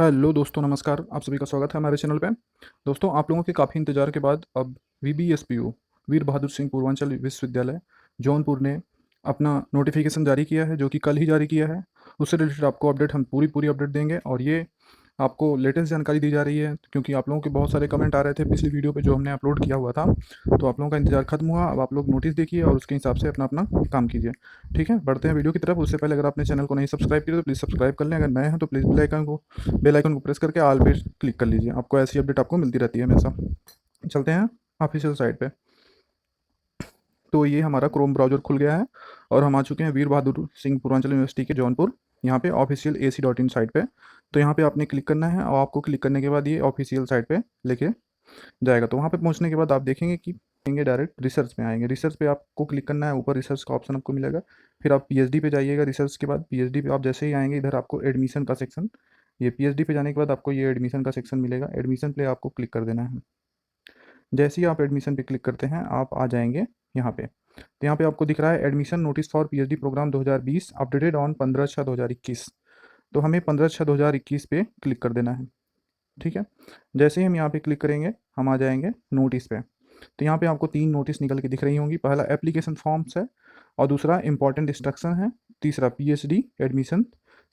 Hello दोस्तों, नमस्कार। आप सभी का स्वागत है हमारे चैनल पे। दोस्तों, आप लोगों के काफ़ी इंतज़ार के बाद अब वीबीएसपीयू वीर बहादुर सिंह पूर्वांचल विश्वविद्यालय जौनपुर ने अपना नोटिफिकेशन जारी किया है, जो कि कल ही जारी किया है। उससे रिलेटेड आपको अपडेट, हम पूरी पूरी अपडेट देंगे, और ये आपको लेटेस्ट जानकारी दी जा रही है क्योंकि आप लोगों के बहुत सारे कमेंट आ रहे थे पिछली वीडियो पे जो हमने अपलोड किया हुआ था। तो आप लोगों का इंतजार खत्म हुआ। अब आप लोग नोटिस देखिए और उसके हिसाब से अपना अपना काम कीजिए। ठीक है, बढ़ते हैं वीडियो की तरफ। उससे पहले अगर आपने चैनल को नहीं सब्सक्राइब किया तो प्लीज़ सब्सक्राइब कर लें। अगर नए हैं तो प्लीज़ बेल आइकन को प्रेस करके ऑल पे क्लिक कर लीजिए। आपको ऐसी अपडेट आपको मिलती रहती है हमेशा। चलते हैं ऑफिशियल साइट पे। तो ये हमारा क्रोम ब्राउज़र खुल गया है और हम आ चुके हैं वीर बहादुर सिंह पूर्वांचल यूनिवर्सिटी के जौनपुर, यहाँ पे ऑफिशियल AC.in साइट पे। तो यहाँ पे आपने क्लिक करना है और आपको क्लिक करने के बाद ये ऑफिशियल साइट पे लेके जाएगा। तो वहाँ पे पहुँचने के बाद आप देखेंगे कि डायरेक्ट रिसर्च में आएंगे। रिसर्च पे आपको क्लिक करना है, ऊपर रिसर्च का ऑप्शन आपको मिलेगा। फिर आप PhD पे जाइएगा। रिसर्च के बाद PhD पे आप जैसे ही आएंगे, इधर आपको एडमिशन का सेक्शन, ये PhD पे जाने के बाद आपको ये एडमिशन का सेक्शन मिलेगा। एडमिशन पे आपको क्लिक कर देना है। जैसे ही आप एडमिशन पे क्लिक करते हैं, आप आ जाएंगे यहाँ पे। तो यहाँ पे आपको दिख रहा है admission notice for PhD programme 2020 updated on 15/6/2021। तो हमें 15/6/2021 पे क्लिक कर देना है। ठीक है, जैसे ही हम यहाँ पे क्लिक करेंगे, हम आ जाएंगे नोटिस पे। तो यहाँ पे आपको 3 नोटिस निकल के दिख रही होंगी। पहला एप्लीकेशन फॉर्म्स है, और दूसरा इंपॉर्टेंट इंस्ट्रक्शन है, तीसरा PhD admission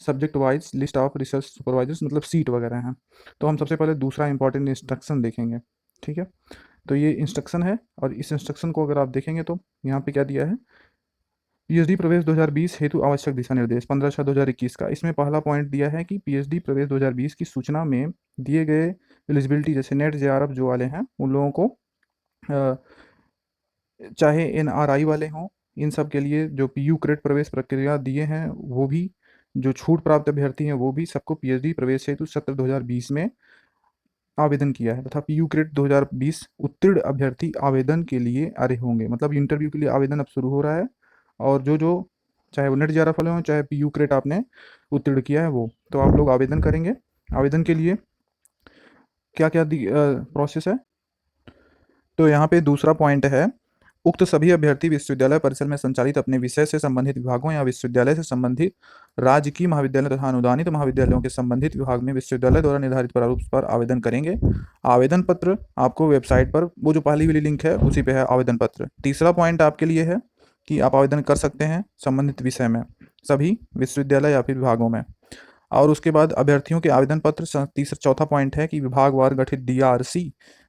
subject wise list of research supervisors, मतलब सीट वगैरह हैं। तो हम सबसे पहले दूसरा इंपॉर्टेंट इंस्ट्रक्शन देखेंगे। ठीक है, तो ये इंस्ट्रक्शन है, और इस इंस्ट्रक्शन को अगर आप देखेंगे तो यहाँ पे क्या दिया है, PhD प्रवेश 2020 हेतु आवश्यक दिशा निर्देश 15/6/2021 का। इसमें पहला पॉइंट दिया है कि PhD प्रवेश 2020 की सूचना में दिए गए एलिजिबिलिटी, जैसे नेट JRF जो वाले हैं उन लोगों को, अ, चाहे NRI वाले हों, इन सब के लिए जो PU क्रेड प्रवेश प्रक्रिया दिए हैं वो भी, जो छूट प्राप्त अभ्यर्थी हैं वो भी, सबको PhD प्रवेश हेतु सत्र 2020 में आवेदन किया है, तथा PU क्रेड 2020 उत्तीर्ण अभ्यर्थी आवेदन के लिए अर्ह होंगे। मतलब इंटरव्यू के लिए आवेदन अब शुरू हो रहा है, और जो जो, चाहे वो नेट JRF वाले हों, चाहे PU क्रेड आपने उत्तीर्ण किया है वो, तो आप लोग आवेदन करेंगे। आवेदन के लिए क्या क्या प्रोसेस है, तो यहाँ पे दूसरा पॉइंट है, उक्त सभी अभ्यर्थी विश्वविद्यालय परिसर में संचालित अपने विषय से संबंधित विभागों या विश्वविद्यालय से संबंधित राजकीय महाविद्यालय तथा अनुदानित महाविद्यालयों के संबंधित विभाग में विश्वविद्यालय द्वारा निर्धारित प्रारूप पर आवेदन करेंगे। आवेदन पत्र आपको वेबसाइट पर, वो जो पहली वाली लिंक है उसी पे है आवेदन पत्र। तीसरा पॉइंट आपके लिए है कि आप आवेदन कर सकते हैं संबंधित विषय में सभी विश्वविद्यालय या फिर विभागों में। और उसके बाद अभ्यर्थियों के आवेदन पत्र, तीसरा चौथा पॉइंट है कि विभागवार गठित DRC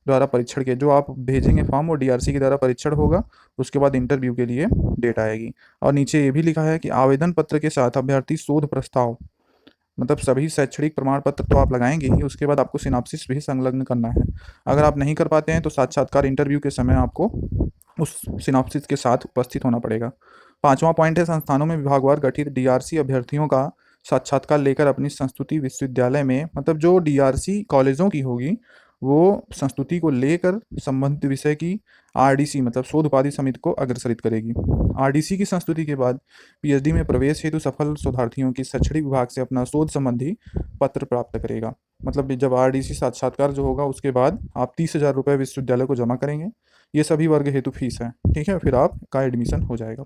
द्वारा परीक्षण के, जो आप भेजेंगे फॉर्म वो DRC के द्वारा परीक्षण होगा। उसके बाद इंटरव्यू के लिए डेट आएगी। और नीचे ये भी लिखा है कि आवेदन पत्र के साथ अभ्यर्थी शोध प्रस्ताव, मतलब सभी शैक्षणिक प्रमाण पत्र तो आप लगाएंगे ही, उसके बाद आपको सिनॉप्सिस भी संलग्न करना है। अगर आप नहीं कर पाते हैं तो साक्षात्कार इंटरव्यू के समय आपको उस सिनॉप्सिस के साथ उपस्थित होना पड़ेगा। पांचवा पॉइंट है, संस्थानों में विभागवार गठित DRC अभ्यर्थियों का साक्षात्कार लेकर अपनी संस्तुति विश्वविद्यालय में, मतलब जो DRC कॉलेजों की होगी वो संस्तुति को लेकर संबंधित विषय की RDC, मतलब शोध उपाधि समिति को अग्रसरित करेगी। RDC की संस्तुति के बाद PhD में प्रवेश हेतु सफल शोधार्थियों की शैक्षणिक विभाग से अपना शोध संबंधी पत्र प्राप्त करेगा। मतलब जब RDC साक्षात्कार जो होगा उसके बाद आप 30,000 रुपये विश्वविद्यालय को जमा करेंगे। ये सभी वर्ग हेतु फीस है। ठीक है, फिर आपका एडमिशन हो जाएगा।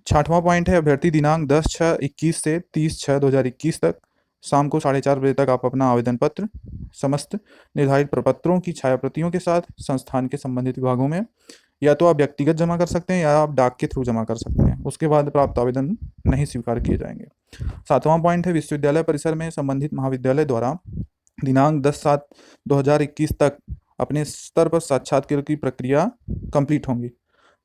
छठवां पॉइंट है, अभ्यर्थी दिनांक 10/6/21 से 30/6/2021 तक शाम को 4:30 बजे तक आप अपना आवेदन पत्र समस्त निर्धारित प्रपत्रों की छायाप्रतियों के साथ संस्थान के संबंधित विभागों में या तो आप व्यक्तिगत जमा कर सकते हैं या आप डाक के थ्रू जमा कर सकते हैं। उसके बाद प्राप्त आवेदन नहीं स्वीकार किए जाएंगे। सातवां पॉइंट है, विश्वविद्यालय परिसर में संबंधित महाविद्यालय द्वारा दिनांक 10/7/2021 तक अपने स्तर पर साक्षात्कार की प्रक्रिया कंप्लीट होंगी।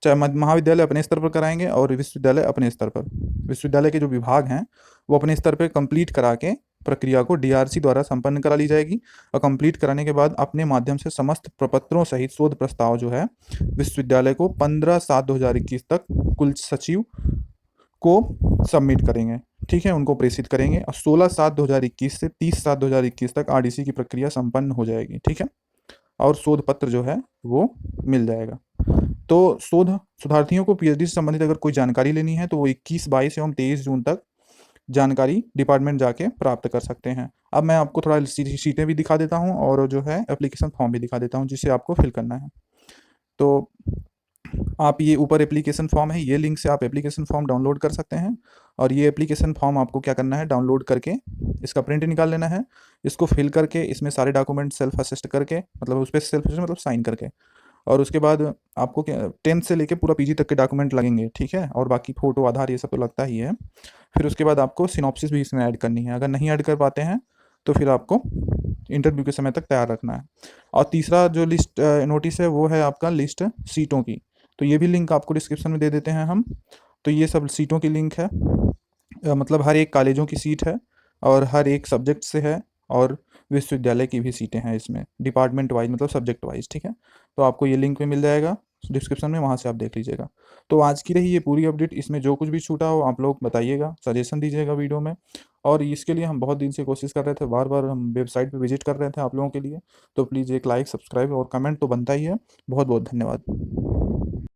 चाहे महाविद्यालय अपने स्तर पर कराएंगे और विश्वविद्यालय अपने स्तर पर, विश्वविद्यालय के जो विभाग हैं वो अपने स्तर पर कंप्लीट करा के प्रक्रिया को DRC द्वारा संपन्न करा ली जाएगी। और कंप्लीट कराने के बाद अपने माध्यम से समस्त प्रपत्रों सहित शोध प्रस्ताव जो है विश्वविद्यालय को 15/7/2021 तक कुल सचिव को सबमिट करेंगे। ठीक है, उनको प्रेषित करेंगे और 16/7/2021 से 30/7/2021 तक RDC की प्रक्रिया संपन्न हो जाएगी। ठीक है, और शोध पत्र जो है वो मिल जाएगा। तो शोधार्थियों को PhD से संबंधित अगर कोई जानकारी लेनी है तो वो 21, 22 एवं 23 जून तक जानकारी डिपार्टमेंट जाके प्राप्त कर सकते हैं। अब मैं आपको थोड़ा शीटें भी दिखा देता हूँ और जो है एप्लीकेशन फॉर्म भी दिखा देता हूँ जिसे आपको फिल करना है। तो आप ये ऊपर एप्लीकेशन फॉर्म है, ये लिंक से आप एप्लीकेशन फॉर्म डाउनलोड कर सकते हैं। और ये एप्लीकेशन फॉर्म आपको क्या करना है, डाउनलोड करके इसका प्रिंट निकाल लेना है। इसको फिल करके इसमें सारे डॉक्यूमेंट सेल्फ असिस्ट करके, मतलब उस पर सेल्फ असिस्ट मतलब साइन करके, और उसके बाद आपको क्या 10th से लेके पूरा पीजी तक के डॉक्यूमेंट लगेंगे, ठीक है, और बाकी फ़ोटो आधार ये सब तो लगता ही है। फिर उसके बाद आपको सिनॉप्सिस भी इसमें ऐड करनी है। अगर नहीं ऐड कर पाते हैं तो फिर आपको इंटरव्यू के समय तक तैयार रखना है। और तीसरा जो लिस्ट नोटिस है वो है आपका लिस्ट सीटों की। तो ये भी लिंक आपको डिस्क्रिप्शन में दे देते हैं हम। तो ये सब सीटों की लिंक है, मतलब हर एक कॉलेजों की सीट है और हर एक सब्जेक्ट से है, और विश्वविद्यालय की भी सीटें हैं इसमें, डिपार्टमेंट वाइज मतलब सब्जेक्ट वाइज, ठीक है। तो आपको ये लिंक में मिल जाएगा डिस्क्रिप्शन में, वहाँ से आप देख लीजिएगा। तो आज की रही ये पूरी अपडेट, इसमें जो कुछ भी छूटा हो आप लोग बताइएगा, सजेशन दीजिएगा वीडियो में। और इसके लिए हम बहुत दिन से कोशिश कर रहे थे, बार बार हम वेबसाइट पे विजिट कर रहे थे आप लोगों के लिए। तो प्लीज़ एक लाइक, सब्सक्राइब और कमेंट तो बनता ही है। बहुत बहुत धन्यवाद।